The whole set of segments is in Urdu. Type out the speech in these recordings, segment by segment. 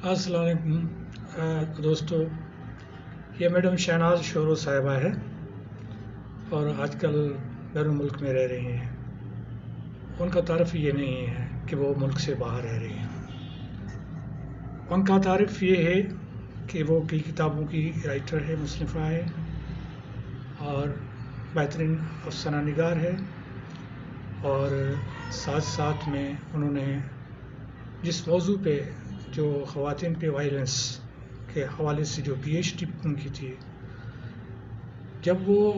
السلام علیکم دوستو، یہ میڈم شہناز شورو صاحبہ ہے اور آج کل بیرون ملک میں رہ رہی ہیں۔ ان کا تعارف یہ نہیں ہے کہ وہ ملک سے باہر رہ رہی ہیں۔ ان کا تعارف یہ ہے کہ وہ کئی کتابوں کی رائٹر ہے، مصنفہ ہے اور بہترین افسانہ نگار ہے، اور ساتھ ساتھ میں انہوں نے جس موضوع پہ جو خواتین پہ وائلنس کے حوالے سے جو پی ایچ ڈی ان کی تھی، جب وہ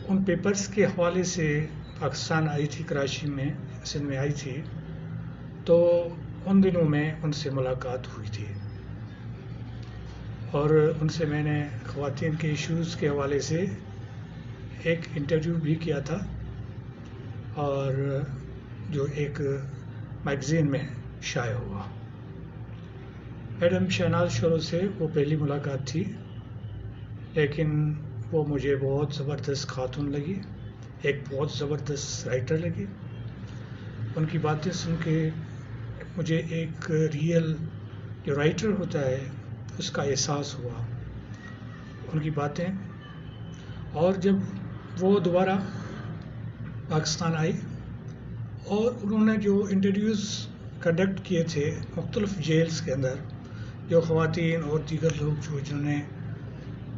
ان پیپرز کے حوالے سے پاکستان آئی تھی، کراچی میں سندھ میں آئی تھی، تو ان دنوں میں ان سے ملاقات ہوئی تھی اور ان سے میں نے خواتین کے ایشوز کے حوالے سے ایک انٹرویو بھی کیا تھا، اور جو ایک میگزین میں شائع ہوا۔ میڈم شہناز شورو سے وہ پہلی ملاقات تھی، لیکن وہ مجھے بہت زبردست خاتون لگی، ایک بہت زبردست رائٹر لگی۔ ان کی باتیں سن کے مجھے ایک ریئل جو رائٹر ہوتا ہے اس کا احساس ہوا، ان کی باتیں۔ اور جب وہ دوبارہ پاکستان آئی اور انہوں نے جو انٹرویوز کنڈکٹ کیے تھے مختلف جیلز کے اندر، جو خواتین اور دیگر لوگ جنہوں نے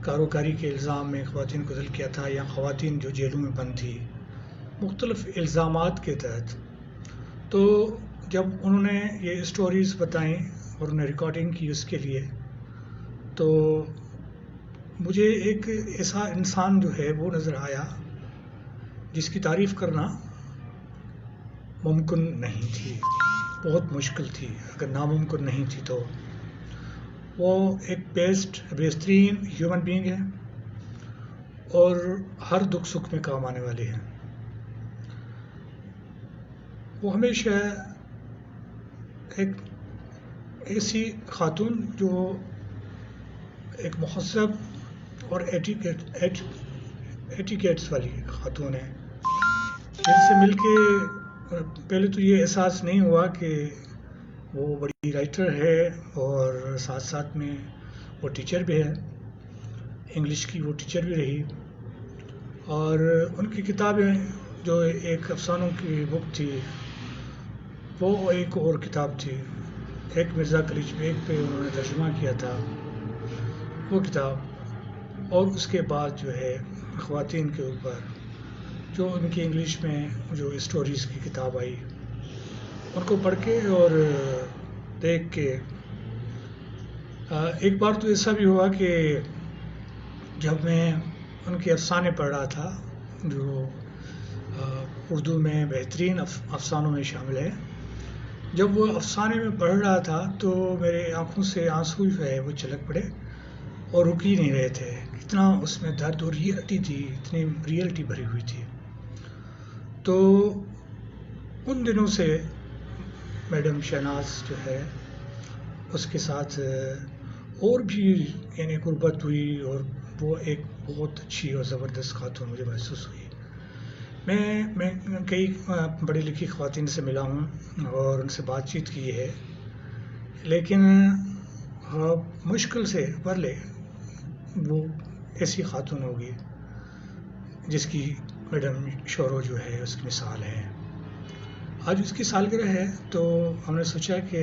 کاروکاری کے الزام میں خواتین کو قتل کیا تھا، یا خواتین جو جیلوں میں بند تھی مختلف الزامات کے تحت، تو جب انہوں نے یہ اسٹوریز بتائیں اور انہیں ریکارڈنگ کی اس کے لیے، تو مجھے ایک ایسا انسان جو ہے وہ نظر آیا جس کی تعریف کرنا ممکن نہیں تھی، بہت مشکل تھی، اگر ناممکن نہیں تھی تو۔ وہ ایک بہترین ہیومن بینگ ہے اور ہر دکھ سکھ میں کام آنے والے ہیں۔ وہ ہمیشہ ایک ایسی خاتون جو ایک مہذب اور ایٹیکیٹس والی خاتون ہے، جن سے مل کے پہلے تو یہ احساس نہیں ہوا کہ وہ بڑی رائٹر ہے اور ساتھ ساتھ میں وہ ٹیچر بھی ہے، انگلش کی وہ ٹیچر بھی رہی، اور ان کی کتابیں جو ایک افسانوں کی بک تھی، وہ ایک اور کتاب تھی، ایک مرزا کلیج بیگ پہ انہوں نے ترجمہ کیا تھا وہ کتاب، اور اس کے بعد جو ہے خواتین کے اوپر جو ان کی انگلش میں جو اسٹوریز کی کتاب آئی، ان کو پڑھ کے اور دیکھ کے ایک بار تو ایسا بھی ہوا کہ جب میں ان کے افسانے پڑھ رہا تھا جو اردو میں بہترین افسانوں میں شامل ہے، جب وہ افسانے میں پڑھ رہا تھا تو میرے آنکھوں سے آنسو جو ہے وہ چھلک پڑے اور رک ہی نہیں رہے تھے، اتنا اس میں درد اور ریئلٹی تھی، اتنی ریئلٹی بھری ہوئی تھی۔ تو ان دنوں سے میڈم شہناز جو ہے اس کے ساتھ اور بھی یعنی قربت ہوئی، اور وہ ایک بہت اچھی اور زبردست خاتون مجھے محسوس ہوئی۔ میں کئی پڑھی لکھی خواتین سے ملا ہوں اور ان سے بات چیت کی ہے، لیکن مشکل سے پرلے وہ ایسی خاتون ہوگی جس کی میڈم شورو جو ہے اس کی مثال ہے۔ آج اس کی سالگرہ ہے، تو ہم نے سوچا کہ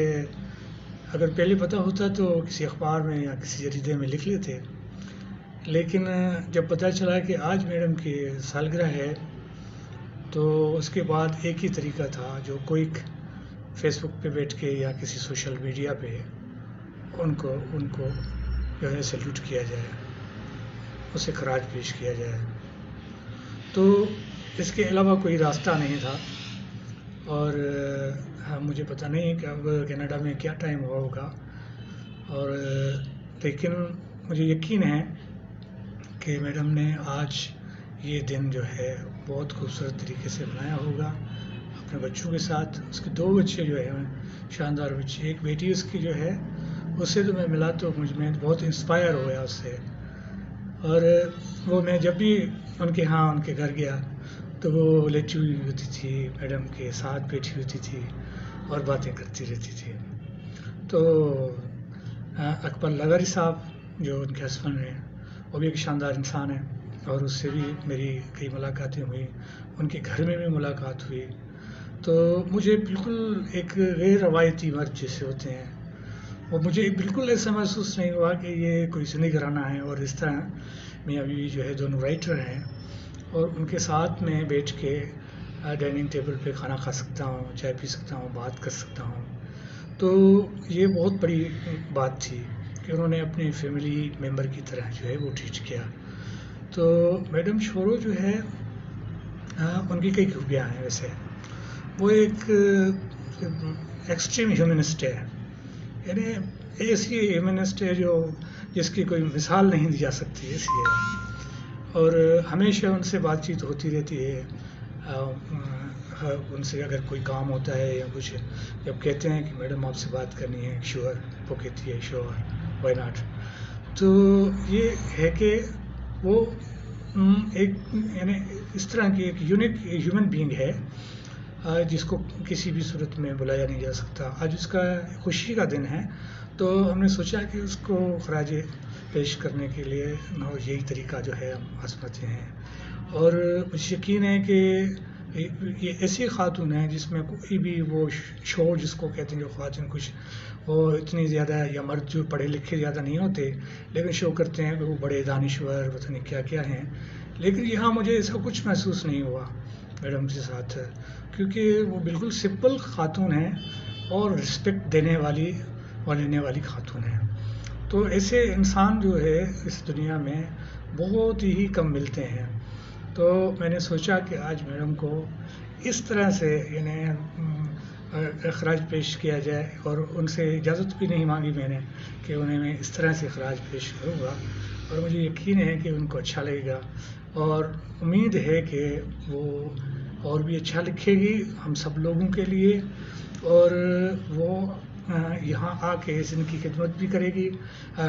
اگر پہلے پتہ ہوتا تو کسی اخبار میں یا کسی جریدے میں لکھ لیتے، لیکن جب پتہ چلا کہ آج میڈم کی سالگرہ ہے تو اس کے بعد ایک ہی طریقہ تھا جو کوئی فیس بک پہ بیٹھ کے یا کسی سوشل میڈیا پہ ان کو جو ہے سیلیوٹ کیا جائے، اسے خراج پیش کیا جائے، تو اس کے علاوہ کوئی راستہ نہیں تھا۔ اور مجھے پتہ نہیں کہ اب کینیڈا میں کیا ٹائم ہوا ہوگا، اور لیکن مجھے یقین ہے کہ میڈم نے آج یہ دن جو ہے بہت خوبصورت طریقے سے منایا ہوگا اپنے بچوں کے ساتھ۔ اس کے 2 بچے جو ہیں شاندار بچے، ایک بیٹی اس کی جو ہے، اس سے تو میں ملا تو میں بہت انسپائر ہوا اس سے، اور وہ میں جب بھی ان کے گھر گیا تو وہ لیٹی ہوئی ہوتی تھی، میڈم کے ساتھ بیٹھی ہوتی تھی اور باتیں کرتی رہتی تھی۔ تو اکبر لغاری صاحب جو ان کے ہسبینڈ ہیں، وہ بھی ایک شاندار انسان ہے، اور اس سے بھی میری کئی ملاقاتیں ہوئیں، ان کے گھر میں بھی ملاقات ہوئی. تو مجھے بالکل ایک غیر روایتی مرد جیسے ہوتے ہیں، اور مجھے بالکل ایسا محسوس نہیں ہوا کہ یہ کوئی سنی گھرانہ ہے. اور اس طرح میں ابھی جو ہے دونوں رائٹر ہیں، اور ان کے ساتھ میں بیٹھ کے ڈائننگ ٹیبل پہ کھانا کھا سکتا ہوں، چائے پی سکتا ہوں، بات کر سکتا ہوں. تو یہ بہت بڑی بات تھی کہ انہوں نے اپنی فیملی ممبر کی طرح جو ہے وہ ٹریٹ کیا. تو میڈم شورو جو ہے ان کی کئی خوبیاں ہیں. ویسے وہ ایک ایکسٹریم ہیومنسٹ ہے، یعنی ایسی ہیومنسٹ ہے جس کی کوئی مثال نہیں دی جا سکتی، ایسی ہے. اور ہمیشہ ان سے بات چیت ہوتی رہتی ہے. ان سے اگر کوئی کام ہوتا ہے یا کچھ، جب کہتے ہیں کہ میڈم آپ سے بات کرنی ہے، شور، وہ کہتی ہے شور، وائی ناٹ. تو یہ ہے کہ وہ ایک یعنی اس طرح کی ایک یونیک ہیومن بینگ ہے جس کو کسی بھی صورت میں بلایا نہیں جا سکتا. آج اس کا خوشی کا دن ہے، تو ہم نے سوچا کہ اس کو خراج پیش کرنے کے لیے یہی طریقہ جو ہے ہم آزماتے ہیں. اور مجھے یقین ہے کہ یہ ایسی خاتون ہیں جس میں کوئی بھی وہ شور جس کو کہتے ہیں، جو خواتین کچھ وہ اتنی زیادہ، یا مرد جو پڑھے لکھے زیادہ نہیں ہوتے لیکن شو کرتے ہیں کہ وہ بڑے دانشور پتہ نہیں کیا کیا ہیں. لیکن یہاں مجھے ایسا کچھ محسوس نہیں ہوا میڈم کے ساتھ، کیونکہ وہ بالکل سمپل خاتون ہیں اور رسپیکٹ دینے والی اور لینے والی خاتون ہیں. تو ایسے انسان جو ہے اس دنیا میں بہت ہی کم ملتے ہیں. تو میں نے سوچا کہ آج میڈم کو اس طرح سے یعنی اخراج پیش کیا جائے، اور ان سے اجازت بھی نہیں مانگی میں نے کہ انہیں میں اس طرح سے اخراج پیش کروں گا. اور مجھے یقین ہے کہ ان کو اچھا لگے گا، اور امید ہے کہ وہ اور بھی اچھا لکھے گی ہم سب لوگوں کے لیے، اور وہ یہاں آ کے ان کی خدمت بھی کرے گی،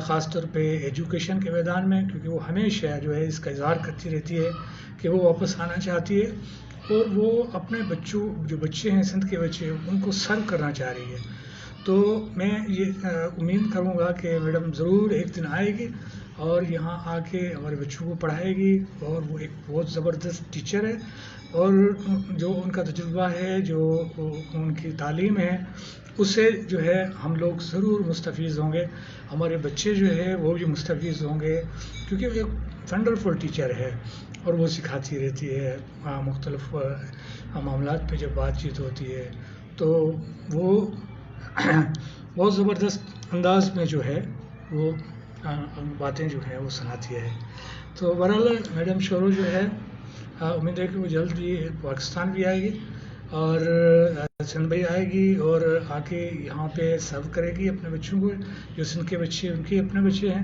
خاص طور پہ ایجوکیشن کے میدان میں، کیونکہ وہ ہمیشہ جو ہے اس کا اظہار کرتی رہتی ہے کہ وہ واپس آنا چاہتی ہے، اور وہ اپنے بچوں، جو بچے ہیں سندھ کے بچے، ان کو سرو کرنا چاہ رہی ہے. تو میں یہ امید کروں گا کہ میڈم ضرور ایک دن آئے گی اور یہاں آ کے ہمارے بچوں کو پڑھائے گی. اور وہ ایک بہت زبردست ٹیچر ہے، اور جو ان کا تجربہ ہے، جو ان کی تعلیم ہے، اس سے جو ہے ہم لوگ ضرور مستفیض ہوں گے. ہمارے بچے جو ہے وہ بھی مستفیض ہوں گے، کیونکہ وہ ایک ونڈرفل ٹیچر ہے، اور وہ سکھاتی رہتی ہے مختلف معاملات پہ. جب بات چیت ہوتی ہے تو وہ بہت زبردست انداز میں جو ہے وہ باتیں جو ہیں وہ سناتی ہے. تو بہرحال میڈم شورو جو ہے امید ہے کہ وہ جلد ہی پاکستان بھی آئے گی، اور سندھ بھی آئے گی، اور آ کے یہاں پہ سرو کرے گی اپنے بچوں کو، جو سندھ کے بچے ان کے اپنے بچے ہیں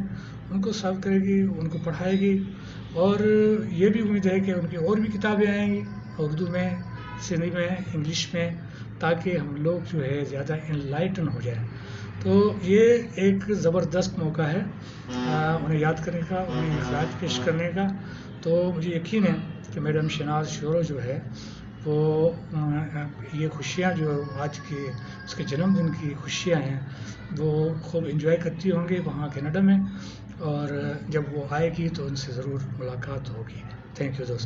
ان کو سرو کرے گی، ان کو پڑھائے گی. اور یہ بھی امید ہے کہ ان کی اور بھی کتابیں آئیں گی اردو میں، سندھی میں، انگلش میں، تاکہ ہم لوگ جو ہے زیادہ انلائٹن ہو جائیں. تو یہ ایک زبردست موقع ہے انہیں یاد کرنے کا، انہیں اخراج پیش کرنے کا. تو مجھے یقین ہے کہ میڈم شہناز شورو جو ہے وہ یہ خوشیاں جو آج کے اس کے جنم دن کی خوشیاں ہیں وہ خوب انجوائے کرتی ہوں گے وہاں کینیڈا میں. اور جب وہ آئے گی تو ان سے ضرور ملاقات ہوگی. تھینک یو دوست.